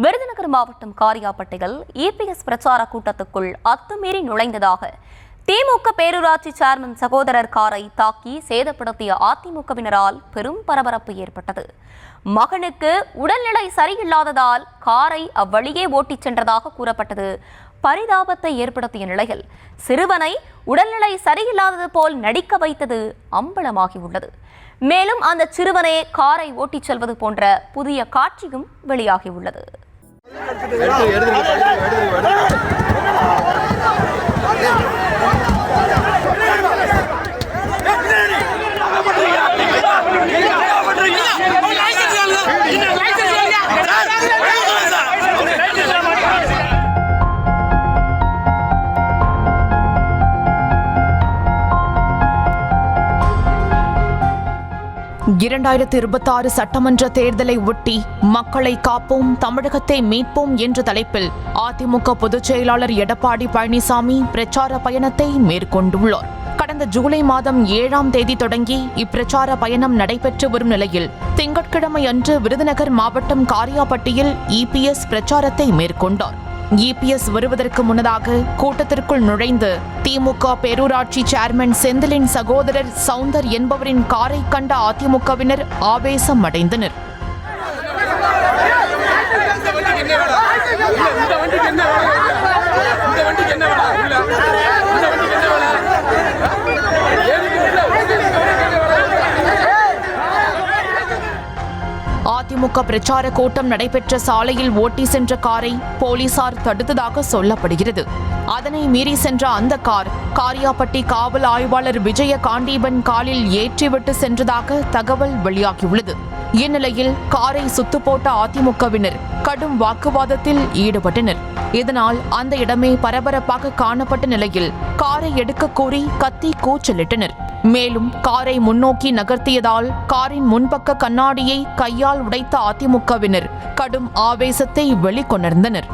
விருதுநகர் மாவட்டம் காரியாபட்டியில் இபிஎஸ் பிரச்சார கூட்டத்துக்குள் அத்துமீறி நுழைந்ததாக திமுக பேரூராட்சி சேர்மன் சகோதரர் காரை தாக்கி சேதப்படுத்திய அதிமுகவினரால் பெரும் பரபரப்பு ஏற்பட்டது. மகனுக்கு உடல்நிலை சரியில்லாததால் காரை அவ்வழியே ஓட்டிச் சென்றதாக கூறப்பட்டது பரிதாபத்தை ஏற்படுத்திய நிலையில் சிறுவனை உடல்நிலை சரியில்லாதது போல் நடிக்க வைத்தது அம்பலமாகியுள்ளது. மேலும் அந்த சிறுவனே காரை ஓட்டிச் செல்வது போன்ற புதிய காட்சியும் வெளியாகியுள்ளது. சட்டமன்ற தேர்தலை ஒட்டி மக்களை காப்போம் தமிழகத்தை மீட்போம் என்ற தலைப்பில் அதிமுக பொதுச் செயலாளர் எடப்பாடி பழனிசாமி பிரச்சார பயணத்தை மேற்கொண்டுள்ளார். கடந்த ஜூலை மாதம் 7ஆம் தேதி தொடங்கி இப்பிரச்சார பயணம் நடைபெற்று வரும் நிலையில் திங்கட்கிழமை அன்று விருதுநகர் மாவட்டம் காரியாபட்டியில் இபிஎஸ் பிரச்சாரத்தை மேற்கொண்டார். இபிஎஸ் வருவதற்கு முன்னதாக கூட்டத்திற்குள் நுழைந்து திமுக பேரூராட்சி சேர்மன் செந்திலின் சகோதரர் சவுந்தர் என்பவரின் காரை கண்ட அதிமுகவினர் ஆவேசம் அடைந்தனர். அதிமுக பிரச்சார கூட்டம் நடைபெற்ற சாலையில் ஓட்டி சென்ற காரை போலீசார் தடுத்ததாக சொல்லப்படுகிறது. அதனை மீறி சென்ற அந்த கார் காரியாபட்டி காவல் ஆய்வாளர் விஜய காண்டீபன் காலில் ஏற்றிவிட்டு சென்றதாக தகவல் வெளியாகியுள்ளது. இந்நிலையில் காரை சுத்து போட்ட அதிமுகவினர் கடும் வாக்குவாதத்தில் ஈடுபட்டனர். இதனால் அந்த இடமே பரபரப்பாக காணப்பட்ட நிலையில் காரை எடுக்க கோரி கத்தி கூச்சலிட்டனர். மேலும் காரை முன்னோக்கி நகர்த்தியதால் காரின் முன்பக்க கண்ணாடியை கையால் உடைத்த அதிமுகவினர் கடும் ஆவேசத்தை வெளிக்கொணர்ந்தனர்.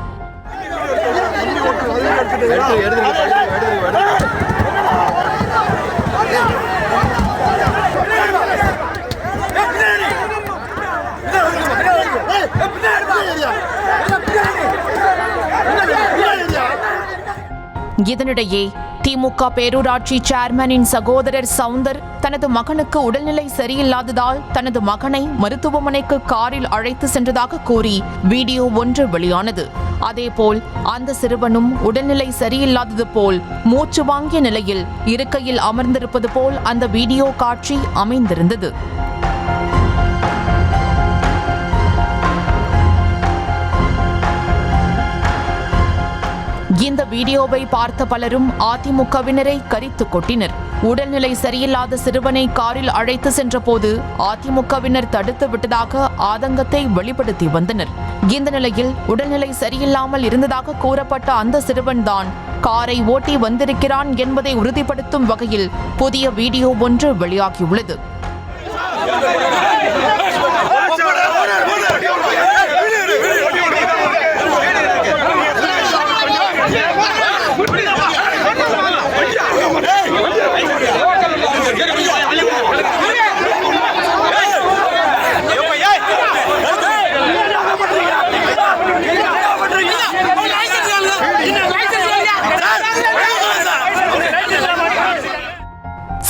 இதனிடையே திமுக பேரூராட்சி சேர்மனின் சகோதரர் சவுந்தர் தனது மகனுக்கு உடல்நிலை சரியில்லாததால் தனது மகனை மருத்துவமனைக்கு காரில் அழைத்து சென்றதாக கூறி வீடியோ ஒன்று வெளியானது. அதேபோல் அந்த சிறுவனும் உடல்நிலை சரியில்லாதது போல் மூச்சு வாங்கிய நிலையில் இருக்கையில் அமர்ந்திருப்பது போல் அந்த வீடியோ காட்சி அமைந்திருந்தது. இந்த வீடியோவை பார்த்த பலரும் அதிமுகவினரை கரித்து கொட்டினர். உடல்நிலை சரியில்லாத சிறுவனை காரில் அழைத்து சென்ற போது அதிமுகவினர் தடுத்து விட்டதாக ஆதங்கத்தை வெளிப்படுத்தி வந்தனர். இந்த நிலையில் உடல்நிலை சரியில்லாமல் இருந்ததாக கூறப்பட்ட அந்த சிறுவன் தான் காரை ஓட்டி வந்திருக்கிறான் என்பதை உறுதிப்படுத்தும் வகையில் புதிய வீடியோ ஒன்று வெளியாகியுள்ளது.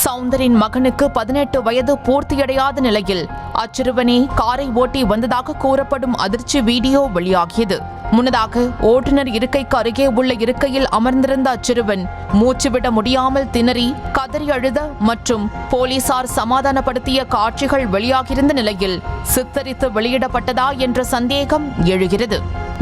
சவுந்தரின் மகனுக்கு 18 வயது பூர்த்தியடையாத நிலையில் அச்சிறுவனே காரை ஓட்டி வந்ததாக கூறப்படும் அதிர்ச்சி வீடியோ வெளியாகியது. முன்னதாக ஓட்டுநர் இருக்கைக்கு அருகே உள்ள இருக்கையில் அமர்ந்திருந்த அச்சிறுவன் மூச்சுவிட முடியாமல் திணறி கதறி அழுத மற்றும் போலீசார் சமாதானப்படுத்திய காட்சிகள் வெளியாகியிருந்த நிலையில் சித்தரித்து வெளியிடப்பட்டதா என்ற சந்தேகம் எழுகிறது.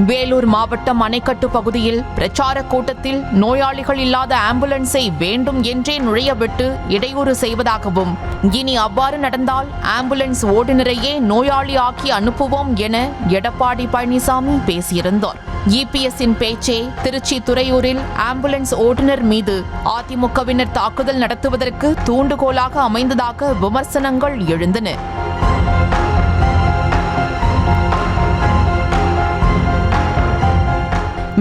வேலூர் மாவட்டம் அணைக்கட்டு பகுதியில் பிரச்சார கூட்டத்தில் நோயாளிகள் இல்லாத ஆம்புலன்ஸை வேண்டும் என்றே நுழையவிட்டு இடையூறு செய்வதாகவும் இனி அவ்வாறு நடந்தால் ஆம்புலன்ஸ் ஓட்டுநரையே நோயாளி ஆக்கி அனுப்புவோம் என எடப்பாடி பழனிசாமி பேசியிருந்தார். இபிஎஸ்ஸின் பேச்சே திருச்சி துறையூரில் ஆம்புலன்ஸ் ஓட்டுநர் மீது அதிமுகவினர் தாக்குதல் நடத்துவதற்கு தூண்டுகோலாக அமைந்ததாக விமர்சனங்கள் எழுந்தன.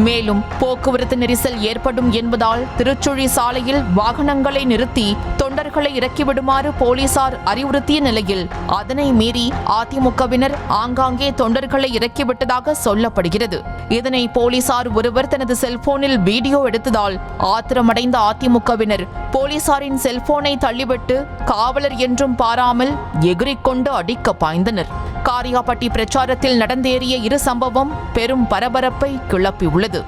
மேலும் போக்குவரத்து நெரிசல் ஏற்படும் என்பதால் திருச்சுழி சாலையில் வாகனங்களை நிறுத்தி தொண்டர்களை இறக்கிவிடுமாறு போலீசார் அறிவுறுத்திய நிலையில் அதனை மீறி அதிமுகவினர் ஆங்காங்கே தொண்டர்களை இறக்கிவிட்டதாக சொல்லப்படுகிறது. இதனை போலீசார் ஒருவர் தனது செல்போனில் வீடியோ எடுத்ததால் ஆத்திரமடைந்த அதிமுகவினர் போலீசாரின் செல்போனை தள்ளிவிட்டு காவலர் என்றும் பாராமல் எகிரிக்கொண்டு அடிக்க பாய்ந்தனர். காரியாபட்டி பிரச்சாரத்தில் நடந்தேறிய இரு சம்பவம் பெரும் பரபரப்பை கிளப்பியுள்ளது.